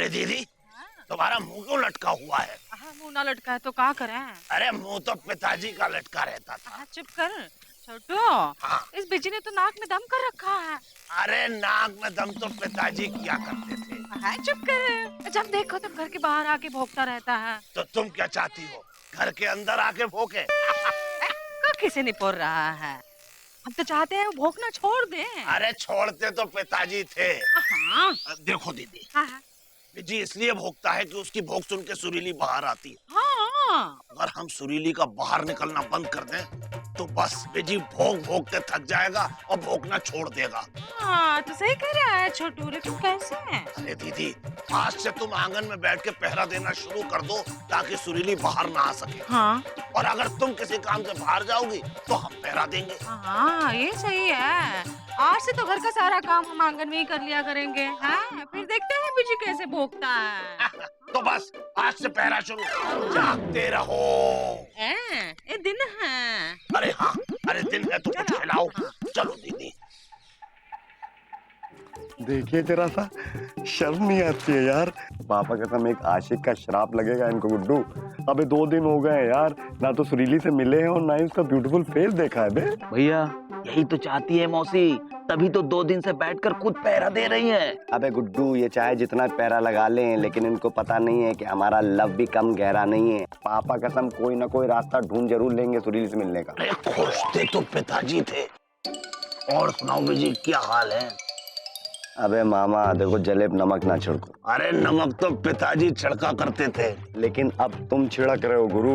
अरे दीदी, तुम्हारा मुंह क्यों लटका हुआ है? मुंह ना लटका है तो क्या करें? अरे मुंह तो पिताजी का लटका रहता था। चुप कर छोटू। हाँ। इस बिजी ने तो नाक में दम कर रखा है। अरे नाक में दम तो पिताजी क्या करते थे? चुप कर। जब देखो तब घर के बाहर आके भौंकता रहता है। तो तुम क्या चाहती हो, घर के अंदर आके भौंके? किसे नहीं पोर रहा है? हम तो चाहते हैं वो भौंकना छोड़ दे। अरे छोड़ते तो पिताजी थे। हाँ। देखो दीदी, हाँ। जी इसलिए भौंकता है कि उसकी भौंक सुन के सुरीली बाहर आती है। हाँ। अगर हम सुरीली का बाहर निकलना बंद कर दें तो बस बिजी भौंक भौंक के थक जाएगा और भौंकना छोड़ देगा। हाँ तो सही कह रहा है छोटू, लेकिन कैसे? अरे दीदी, आज से तुम आंगन में बैठ के पहरा देना शुरू कर दो ताकि सुरीली बाहर ना आ सके। हाँ। और अगर तुम किसी काम से बाहर जाओगी तो हम पहरा देंगे। हाँ ये सही है। आज से तो घर का सारा काम हम आंगन में ही कर लिया करेंगे। हाँ फिर देखते हैं बिजी कैसे भौंकता है। तो बस आज से पहरा शुरू, जागते रहो। ये दिन है। अरे हाँ, अरे दिन है तो कुछ खिलाओ। चलो दीदी। देखिए जरा सा, शर्म नहीं आती है यार। पापा कसम एक आशिक का श्राप लगेगा इनको गुड्डू। अबे 2 दिन हो गए यार, ना तो सुरीली से मिले हैं और ना ही उसका ब्यूटीफुल फेस देखा है बे। भैया यही तो चाहती है मौसी, तभी तो 2 दिन से बैठकर खुद पहरा दे रही है। अबे गुड्डू, ये चाहे जितना पैरा लगा लें लेकिन इनको पता नहीं है कि हमारा लव भी कम गहरा नहीं है। पापा कसम कोई ना कोई रास्ता ढूंढ जरूर लेंगे सुरीली से मिलने का। अरे खोजते तो पिताजी थे। और सुनाओ बिजी, क्या हाल है? अबे मामा देखो, जलेब नमक ना छिड़को। अरे नमक तो पिताजी छिड़का करते थे। लेकिन अब तुम छिड़क रहे हो गुरु।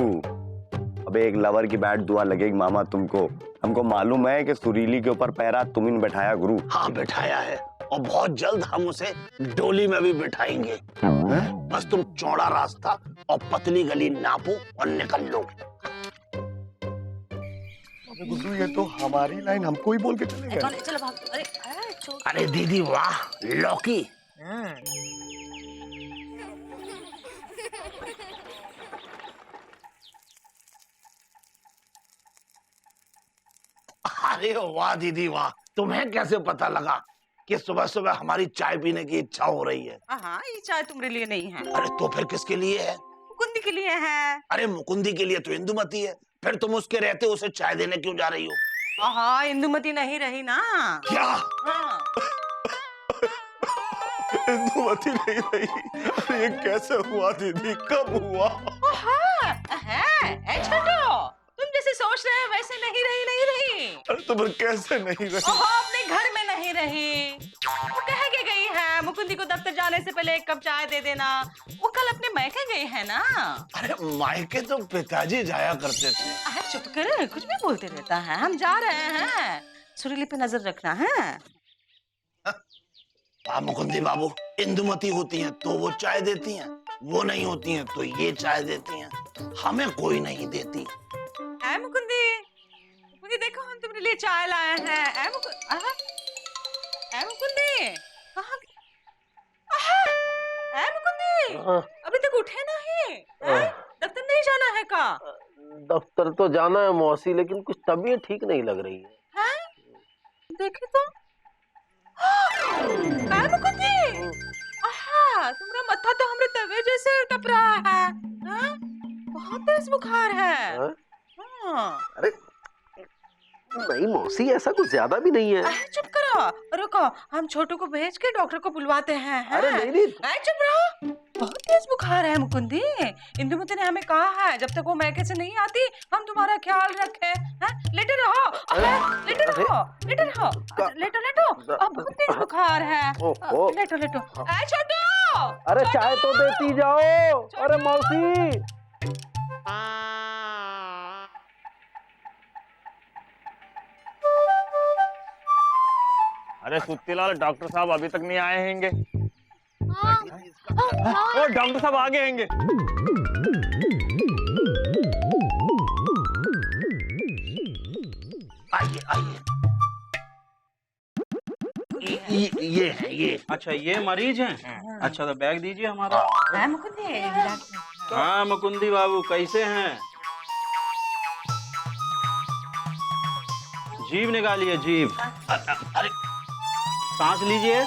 अबे एक लवर की बैड दुआ लगेगी मामा तुमको। हमको मालूम है कि सुरीली के ऊपर पैरा तुम ही ने बैठाया गुरु। हाँ बैठाया है, और बहुत जल्द हम उसे डोली में भी बिठाएंगे। बस तुम चौड़ा रास्ता और पतली गली नापो और निकल लो। अबे गुड्डू, ये तो हमारी लाइन हमको ही बोल के चले गए। चलो भाग। अरे दीदी वाह, लौकी। अरे वाह दीदी वाह, तुम्हें कैसे पता लगा कि सुबह सुबह हमारी चाय पीने की इच्छा हो रही है? हाँ ये चाय तुम्हारे लिए नहीं है, अरे तो फिर किसके लिए है? मुकुंदी के लिए है। अरे मुकुंदी के लिए तो इंदुमती है, फिर तुम उसके रहते उसे चाय देने क्यों जा रही हो? हाँ इंदुमती नहीं रही ना। क्या? हाँ। इंदुमती नहीं रही? अरे ये कैसे हुआ दीदी, कब हुआ? छोटू, तुम जैसे सोच रहे हो वैसे नहीं रही, नहीं रही। अरे तो फिर कैसे नहीं रही? अपने घर में नहीं रही। वो कह के गई है मुकुंदी को दफ्तर जाने से पहले 1 कप चाय दे देना। वो कल अपने मायके गई है ना। अरे मायके तो पिताजी जाया करते थे। चुप कर, कुछ भी बोलते रहता है। हम जा रहे हैं, सुरीली पे नजर रखना है। मुकुंदी बाबू, इंदुमती होती हैं तो वो चाय देती हैं, वो नहीं होती हैं तो ये चाय देती हैं, हमें कोई नहीं देती। मुकुंदी, मुकुंदी देखो हम तुम्हारे लिए चाय लाए हैं। मुकुंदी कहाँ? मुकुंदी अभी तक उठे नहीं? दफ्तर नहीं जाना है का? दफ्तर तो जाना है मौसी, लेकिन कुछ तबीयत ठीक नहीं लग रही है। देखे तो मुकुंदी, तुम्हारा मत्था तो हमरे तवे जैसे टप रहा है। बहुत तेज बुखार है। अरे नहीं मौसी, ऐसा कुछ ज्यादा भी नहीं है। चुप करो, रुको, हम छोटू को भेज के डॉक्टर को बुलवाते हैं। अरे नहीं। चुप रहो, बहुत तेज बुखार है मुकुंदी। इंदुमती ने हमें कहा है जब तक वो मैके से नहीं आती हम तुम्हारा ख्याल रखें। लेटे रहो, लेटे रहो, लेटे रहो, लेटो लेटो। बहुत तेज बुखार है। लेटो लेटो। छोटू, अरे चाय तो देती जाओ। अरे मौसी। अरे सुत्तीलाल, डॉक्टर साहब अभी तक नहीं आए हैंगे। ओ डॉक्टर साहब आ गए हैंगे। आइए आइए। ये है ये। अच्छा ये मरीज हैं? अच्छा तो बैग दीजिए हमारा। मुकुंदी। हाँ मुकुंदी बाबू कैसे हैं? जीभ निकालिए, जीभ। अरे सांस लीजिए।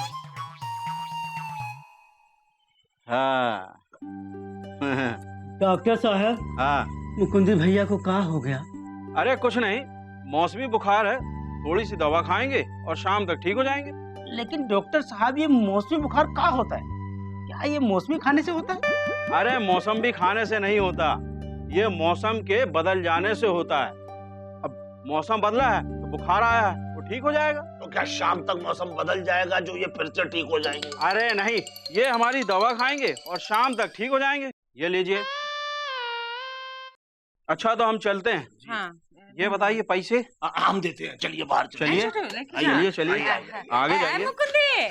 हाँ डॉक्टर साहब, हाँ। मुकुंदी भैया को क्या हो गया? अरे कुछ नहीं, मौसमी बुखार है, थोड़ी सी दवा खाएंगे और शाम तक ठीक हो जाएंगे। लेकिन डॉक्टर साहब, ये मौसमी बुखार क्या होता है? क्या ये मौसमी खाने से होता है? अरे मौसम भी खाने से नहीं होता, ये मौसम के बदल जाने से होता है। अब मौसम बदला है तो बुखार आया है, तो ठीक हो जाएगा। तो क्या शाम तक मौसम बदल जाएगा जो ये फिर से ठीक हो जाएंगे? अरे नहीं, ये हमारी दवा खाएंगे और शाम तक ठीक हो जाएंगे। ये लीजिए। अच्छा तो हम चलते हैं। हाँ। ये बताइए पैसे हम देते हैं, चलिए बाहर चलिए चलिए चलिए आगे जाइए। मुकुंदी,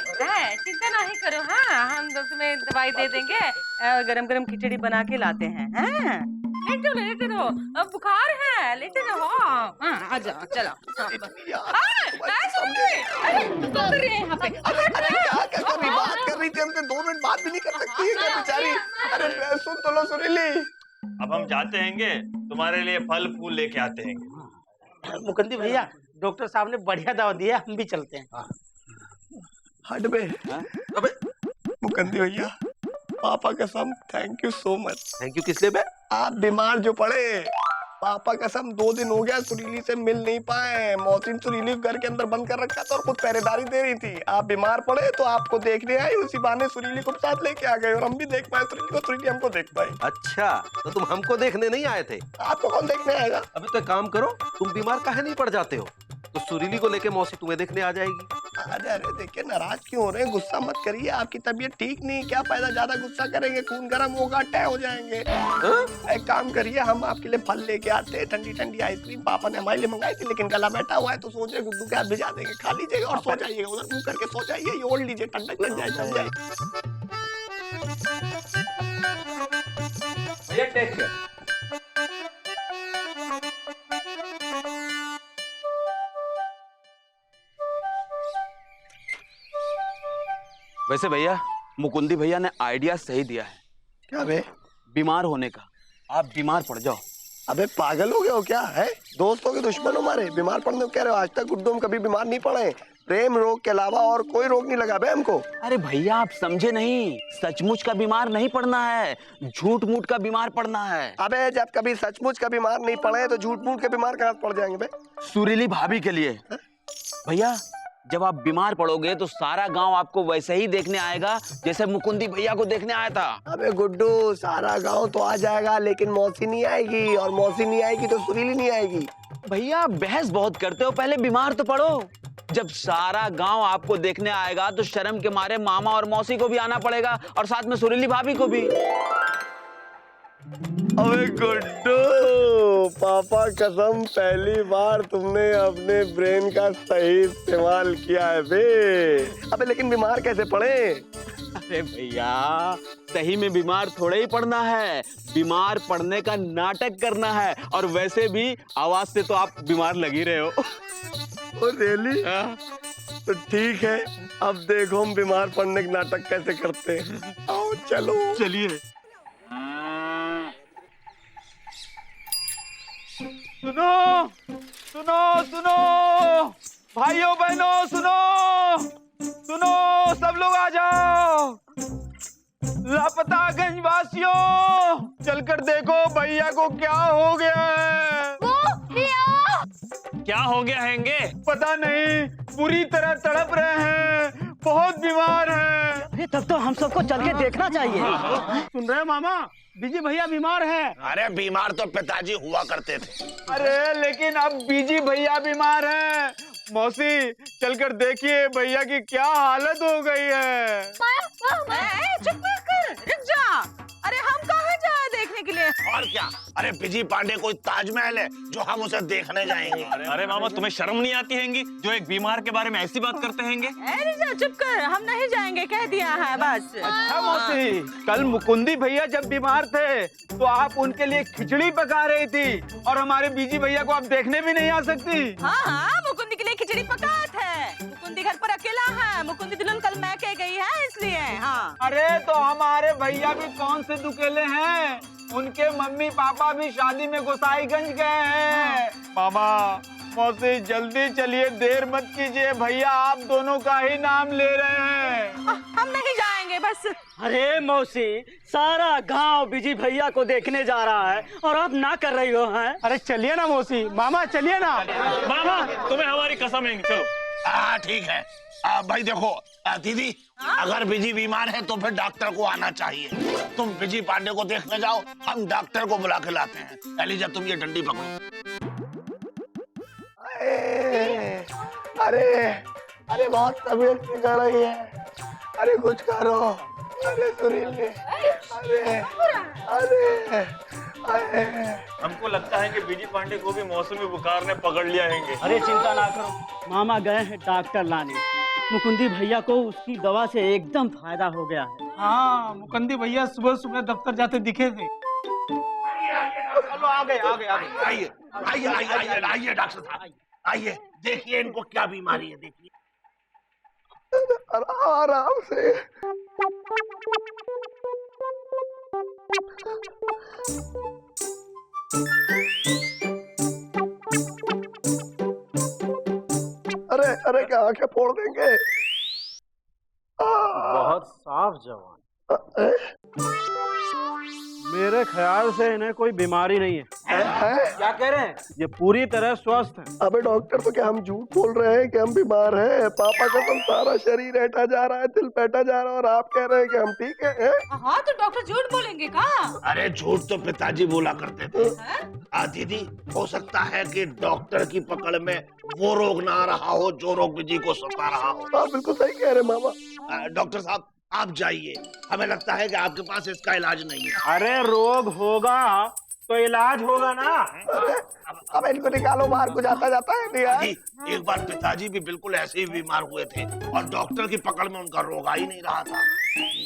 चिंता नहीं करो। हाँ, हम लोग तुम्हें दवाई दे देंगे, गरम गरम खिचड़ी बना के लाते हैं। हाँ, लेटे रहो, अब बुखार है, लेटे रहो। हाँ, आ जाओ, चलो। बात कर रही थी हमसे, 2 मिनट बात भी नहीं कर सकती है क्या बेचारी? अरे सुन तो लो सुरीली। अब हम जाते हैंगे, तुम्हारे लिए फल फूल लेके आते हैं। मुकुंदी भैया, डॉक्टर साहब ने बढ़िया दवा दी है, हम भी चलते हैं। हट बे। अबे मुकुंदी भैया, पापा कसम thank you so much. Thank you किस लिए बे? आप बीमार जो पड़े, पापा कसम 2 दिन हो गया सुरीली से मिल नहीं पाए। मौसी सुरीली घर के अंदर बंद कर रखा था और खुद पहरेदारी दे रही थी। आप बीमार पड़े तो आपको देखने आई, उसी बहाने सुरीली को साथ लेके आ गए और हम भी देख पाए सुरीली को, सुरीली हमको देख पाई। अच्छा, तो तुम हमको देखने नहीं आए थे? आपको कौन देखने आएगा? अभी तो एक काम करो, तुम बीमार काहे नहीं पड़ जाते हो, तो सुरीली को लेके मौसी तुम्हें देखने आ जाएगी। अरे देखिए, नाराज क्यों हो रहे हैं? गुस्सा मत करिए, आपकी तबीयत ठीक नहीं, क्या फायदा ज्यादा गुस्सा करेंगे, खून गर्म होगा, टय हो जाएंगे। एक काम करिए, हम आपके लिए फल लेके आते हैं, ठंडी ठंडी आइसक्रीम पापा ने हमारे लिए मंगाई थी, लेकिन गला बैठा हुआ है तो सोचे गुड्डू के हाथ भिजा देंगे, खा लीजिएगा और सो जाइएगा, उधर मुंह करके सो जाइए, ये ओढ़ लीजिए, ठंडक लग जाए, जम जाए। भैया टेक केयर। वैसे भैया, मुकुंदी भैया ने आइडिया सही दिया है। क्या बे? बीमार होने का। आप बीमार पड़ जाओ। अबे पागल हो गए हो क्या? है दोस्तों के दुश्मन हमारे, बीमार पड़ने को कह रहे हो? आज तक गुड्डू हम कभी बीमार नहीं पड़े, प्रेम रोग के अलावा और कोई रोग नहीं लगा बे हमको। अरे भैया, आप समझे नहीं, सचमुच का बीमार नहीं पड़ना है, झूठ मूठ का बीमार पड़ना है। अबे जब कभी सचमुच का बीमार नहीं पड़े तो झूठ मूठ के बीमार कहाँ पड़ जाएंगे बे? सुरीली भाभी के लिए। भैया, जब आप बीमार पड़ोगे तो सारा गांव आपको वैसे ही देखने आएगा जैसे मुकुंदी भैया को देखने आया था। अबे गुड्डू, सारा गांव तो आ जाएगा लेकिन मौसी नहीं आएगी, और मौसी नहीं आएगी तो सुरीली नहीं आएगी। भैया बहस बहुत करते हो, पहले बीमार तो पड़ो। जब सारा गांव आपको देखने आएगा तो शर्म के मारे मामा और मौसी को भी आना पड़ेगा और साथ में सुरीली भाभी को भी। अबे गुड्डू, पापा कसम पहली बार तुमने अपने ब्रेन का सही इस्तेमाल किया है बे। अबे लेकिन बीमार कैसे पड़े? अरे भैया, सही में बीमार थोड़े ही पड़ना है, बीमार पड़ने का नाटक करना है। और वैसे भी आवाज से तो आप बीमार लग ही रहे हो। Oh really? तो ठीक है, अब देखो हम बीमार पड़ने का नाटक कैसे करते हैं। आओ चलो। चलिए। सुनो सुनो सुनो भाइयों बहनों, सुनो सुनो, सब लोग आ जाओ। लापता गंजवासियों, चलकर देखो भैया को क्या हो गया है। क्या हो गया हैंगे? पता नहीं, पूरी तरह तड़प रहे हैं, बहुत बीमार हैं। अरे तब तो हम सबको चल के देखना चाहिए। सुन रहे हो मामा, बीजी भैया बीमार है। अरे बीमार तो पिताजी हुआ करते थे। अरे लेकिन अब बीजी भैया बीमार हैं। मौसी, चलकर देखिए भैया की क्या हालत हो गई है। चुप कर, रुक जा। अरे हम कहाँ जाए देखने के लिए? और क्या? अरे बिजी पांडे कोई ताजमहल है जो हम उसे देखने जाएंगे। अरे मामा, तुम्हें शर्म नहीं आती हैंगी जो एक बीमार के बारे में ऐसी बात करते हैंगे? रिजा चुप कर, हम नहीं जाएंगे, कह दिया है बस। अच्छा मौसी, कल मुकुंदी भैया जब बीमार थे तो आप उनके लिए खिचड़ी पका रही थी और हमारे बीजी भैया को आप देखने भी नहीं आ सकती। हाँ, मुकुंदी के लिए खिचड़ी पका थे। मुकुंदी घर पर अकेला है, मुकुंदी दुल्हन कल मैके गई है इसलिए। हाँ। अरे तो हमारे भैया भी कौन से दुकेले हैं, उनके मम्मी पापा भी शादी में गोसाईगंज गए हैं। मामा, मौसी जल्दी चलिए, देर मत कीजिए, भैया आप दोनों का ही नाम ले रहे हैं। हम नहीं जाएंगे। जाएंगे बस। अरे मौसी, सारा गांव बिजी भैया को देखने जा रहा है और आप ना कर रही हो हैं? अरे चलिए ना मौसी, मामा चलिए ना। मामा तुम्हें हमारी कसम है, चलो। हाँ ठीक है। भाई देखो दीदी, अगर बिजी बीमार है तो फिर डॉक्टर को आना चाहिए। तुम बिजी पांडे को देखने जाओ, हम डॉक्टर को बुला के लाते हैं। एलिजा तुम ये डंडी पकड़ो। अरे बहुत तबीयत बिगड़ रही है। अरे कुछ करो। अरे सुरीली, अरे हमको लगता है कि बीजी पांडे को भी मौसमी बुखार ने पकड़ लिया है। अरे चिंता ना करो, मामा गए हैं डॉक्टर लाने। मुकुंदी भैया को उसकी दवा से एकदम फायदा हो गया है। हाँ, मुकुंदी भैया सुबह सुबह दफ्तर जाते दिखे थे। चलो आगे आगे आगे। आइए आइए आइए आइए डॉक्टर साहब, आइए देखिए इनको क्या बीमारी है, देखिए। आराम से। अरे क्या आंखें फोड़ देंगे। बहुत साफ जवान। मेरे ख्याल से इन्हें कोई बीमारी नहीं है। क्या कह रहे हैं? ये पूरी तरह स्वस्थ है। अबे डॉक्टर, तो क्या हम झूठ बोल रहे हैं कि हम बीमार हैं? पापा का तो सारा शरीर ऐठा जा रहा है, दिल बैठा जा रहा है, और आप कह रहे हैं कि हम ठीक हैं? हाँ तो डॉक्टर झूठ बोलेंगे का? अरे झूठ तो पिताजी बोला करते थे। दीदी हो सकता है कि डॉक्टर की पकड़ में वो रोग ना आ रहा हो जो रोग बिजी को सता रहा हो। आप बिल्कुल सही कह रहे मामा। डॉक्टर साहब आप जाइए, हमें लगता है कि आपके पास इसका इलाज नहीं है। अरे रोग होगा तो इलाज होगा ना। अब इनको निकालो बाहर को, जाता जाता है नहीं यार। एक बार पिताजी भी बिल्कुल ऐसे ही बीमार हुए थे और डॉक्टर की पकड़ में उनका रोग आ ही नहीं रहा था,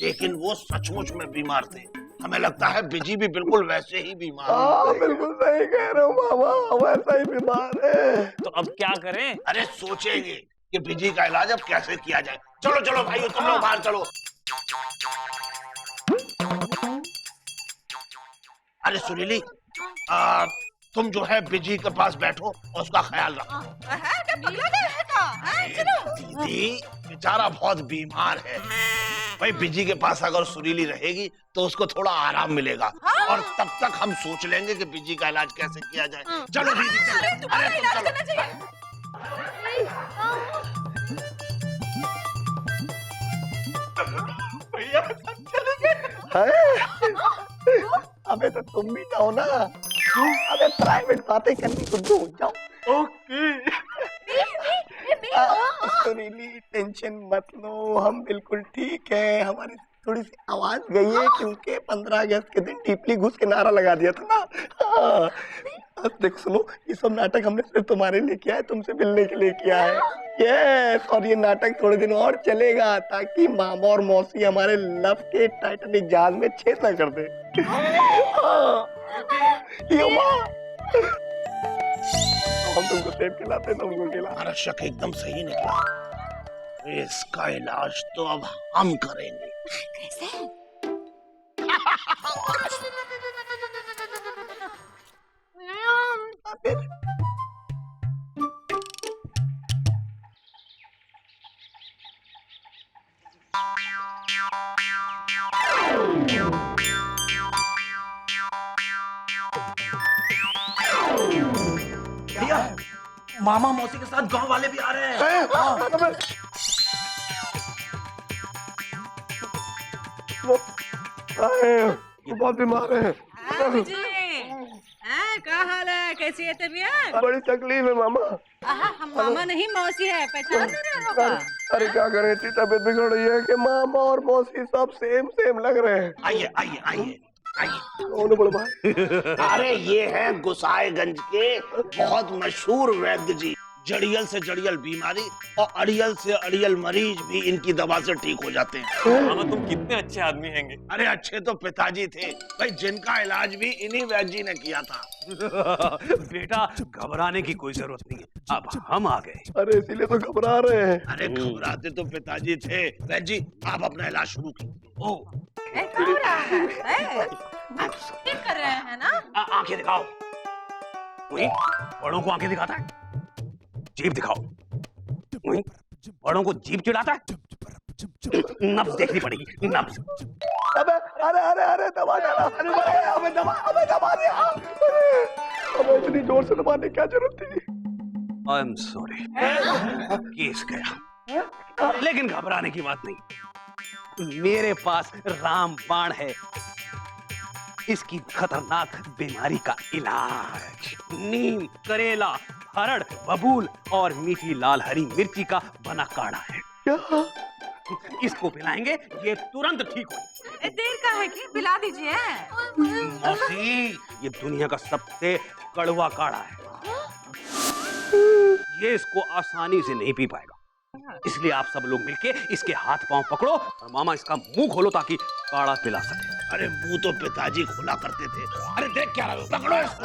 लेकिन वो सचमुच में बीमार थे। हमें लगता है बिजी भी बिल्कुल वैसे ही बीमार है। बिल्कुल सही कह रहे हो मामा, वैसा ही बीमार है। तो अब क्या करें? अरे सोचेंगे कि बिजी का इलाज अब कैसे किया जाए। चलो चलो भाइयों, तुम लोग बाहर चलो। अरे सुरीली, तुम जो है बिजी के पास बैठो और उसका ख्याल रखो। दीदी बेचारा बहुत बीमार है भाई, बिजी के पास अगर सुरीली रहेगी तो उसको थोड़ा आराम मिलेगा। और तब तक हम सोच लेंगे कि बिजी का इलाज कैसे किया जाए। चलो दीदी चलो। अरे तुम चलो। अबे तो तुम भी जाओ ना। अबे प्राइवेट बातें करनी तो दो, जाओ। सुरीली टेंशन मत लो, हम बिल्कुल ठीक है। हमारी थोड़ी सी आवाज गई है क्योंकि 15 अगस्त के दिन टीपली घुस के नारा लगा दिया था ना। देख सुनो, ये सब नाटक हमने सिर्फ तुम्हारे लिए किया है, तुमसे मिलने के लिए किया है। यस, और ये नाटक थोड़े दिन और चलेगा ताकि मामा और मौसी हमारे लव के टाइटैनिक जहाज में छेद न कर दे। ये माँ, हम तुमको सेब खिलाते, तुमको खिला। हमारा शक एकदम सही निकला। इसका इलाज तो अब हम करेंगे। कैसे? मामा मौसी के साथ गांव वाले भी आ रहे हैं। बहुत बीमार है। क्या हाल है, कैसी है तबीयत? बड़ी तकलीफ है मामा। हम मामा नहीं मौसी है, पहचान नहीं रहे हो का? अरे क्या करें, इतनी तबीयत बिगड़ रही है कि मामा और मौसी सब सेम सेम लग रहे हैं। आइए आइए आइए आइए। कौन बड़ा भाई? अरे ये है गुसाईगंज के बहुत मशहूर वैद्य जी। जड़ियल से जड़ियल बीमारी और अड़ियल से अड़ियल मरीज भी इनकी दवा से ठीक हो जाते हैं। मामा तुम कितने अच्छे आदमी हैंगे। अरे अच्छे तो पिताजी थे भाई, जिनका इलाज भी इन्हीं वैद्य जी ने किया था। बेटा घबराने की कोई जरूरत नहीं है, अब हम आ गए। अरे इसीलिए तो घबरा रहे हैं। अरे घबराते तो पिताजी थे। वैद्य जी आप अपना इलाज शुरू कीजिए। ठीक कर रहे हैं ना? आंखें दिखाओ। वही बड़ों को आंखें दिखाता है, जीभ दिखाओ। वही बड़ों को जीभ चिढ़ाता है, नब्ज देखनी पड़ेगी, नब्ज। अबे अरे अरे अरे दबा डाला, अबे दबा दे, अबे इतनी जोर से दबाने की क्या जरूरत थी? आई एम सॉरी, केस गया। लेकिन घबराने की बात नहीं, मेरे पास रामबाण है, इसकी खतरनाक बीमारी का इलाज। नीम, करेला, हरड़, बबूल और मीठी लाल हरी मिर्ची का बना काढ़ा है। इसको पिलाएंगे, ये तुरंत ठीक हो। देर का है कि पिला दीजिए। मौसी, ये दुनिया का सबसे कड़वा काढ़ा है, ये इसको आसानी से नहीं पी पाएगा। इसलिए आप सब लोग मिलके इसके हाथ पांव पकड़ो और मामा इसका मुंह खोलो ताकि काढ़ा पिला सके। अरे मुंह तो पिताजी खोला करते थे। अरे देख क्या रहे हो, पकड़ो इसको।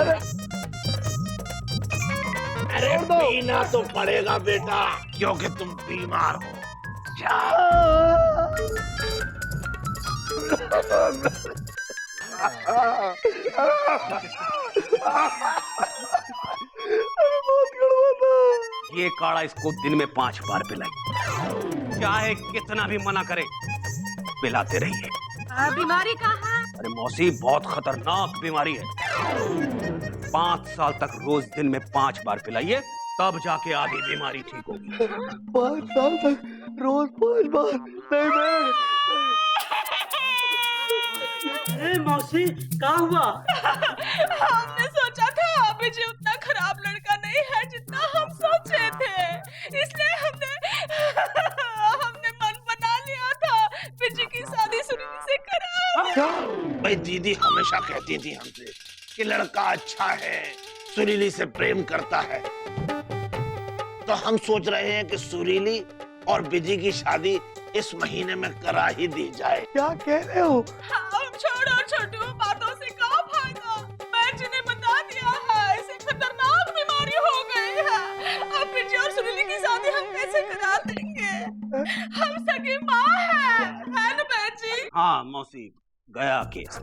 अरे पीना तो पड़ेगा बेटा, क्योंकि तुम बीमार हो। ये काढ़ा इसको दिन में 5 बार पिलाइए, चाहे कितना भी मना करे पिलाते रहिए। बीमारी कहाँ है? अरे मौसी, बहुत खतरनाक बीमारी है। 5 साल तक रोज दिन में 5 बार पिलाइए, तब जाके आधी बीमारी ठीक होगी। 5 साल तक रोज 5 बार? नहीं मैं। अरे मौसी, क्या हुआ? हमने सोचा था अभिजी उतना खराब लड़का नहीं है जितना हम सोचे थे, इसलिए हमने मन बना लिया था बिजी की शादी सुरीली से करा। भाई दीदी हमेशा कहती थी हमसे कि लड़का अच्छा है, सुरीली से प्रेम करता है, तो हम सोच रहे हैं कि सुरीली और बिजी की शादी इस महीने में करा ही दी जाए। क्या कह रहे हो? छोड़ो छोटू, बातों से क्या फायदा? मैं जिन्हें बता दिया है, इसे खतरनाक बीमारी हो गई है। अब बिजी और सुरीली की शादी हम कैसे करा देंगे? हम सगी माँ है ना बेटी? हाँ मौसी, गया केस,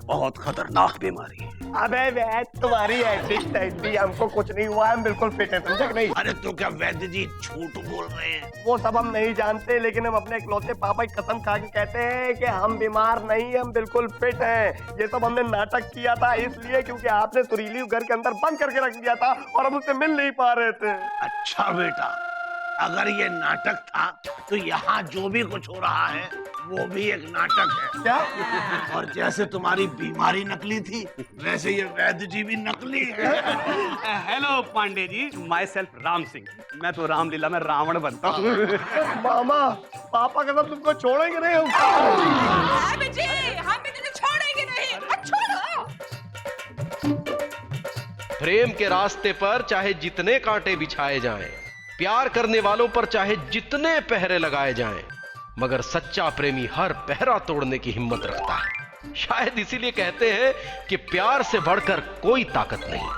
बहुत खतरनाक बीमारी है। अबे वैद्य, तुम्हारी एटिक टैक्सी, हमको कुछ नहीं हुआ, हम बिल्कुल फिट है, समझे कि नहीं? अरे तो क्या वैद्य जी झूठ बोल रहे हैं? वो सब हम नहीं जानते, लेकिन हम अपने इकलौते पापा की कसम खा के कहते हैं कि हम बीमार नहीं, हम बिल्कुल फिट हैं। ये सब हमने नाटक किया था इसलिए क्योंकि आपने सुरीली घर के अंदर बंद करके रख दिया था और हम उससे मिल नहीं पा रहे थे। अच्छा बेटा, अगर ये नाटक था तो यहाँ जो भी कुछ हो रहा है वो भी एक नाटक है। क्या? और जैसे तुम्हारी बीमारी नकली थी, वैसे ये वैद्य जी भी नकली है। Hello Pandey ji, my self Ram Singh. मैं तो रामलीला में रावण बनता हूँ। मामा, पापा का सब तुमको छोड़ेंगे नहीं हम। हम भी तुझे छोड़ेंगे नहीं। छोड़ो। प्रेम के रास्ते पर चाहे जितने कांटे बिछाए जाएं, प्यार करने वालों पर चाहे जितने पहरे लगाए जाएं, मगर सच्चा प्रेमी हर पहरा तोड़ने की हिम्मत रखता है। शायद इसीलिए कहते हैं कि प्यार से बढ़कर कोई ताकत नहीं।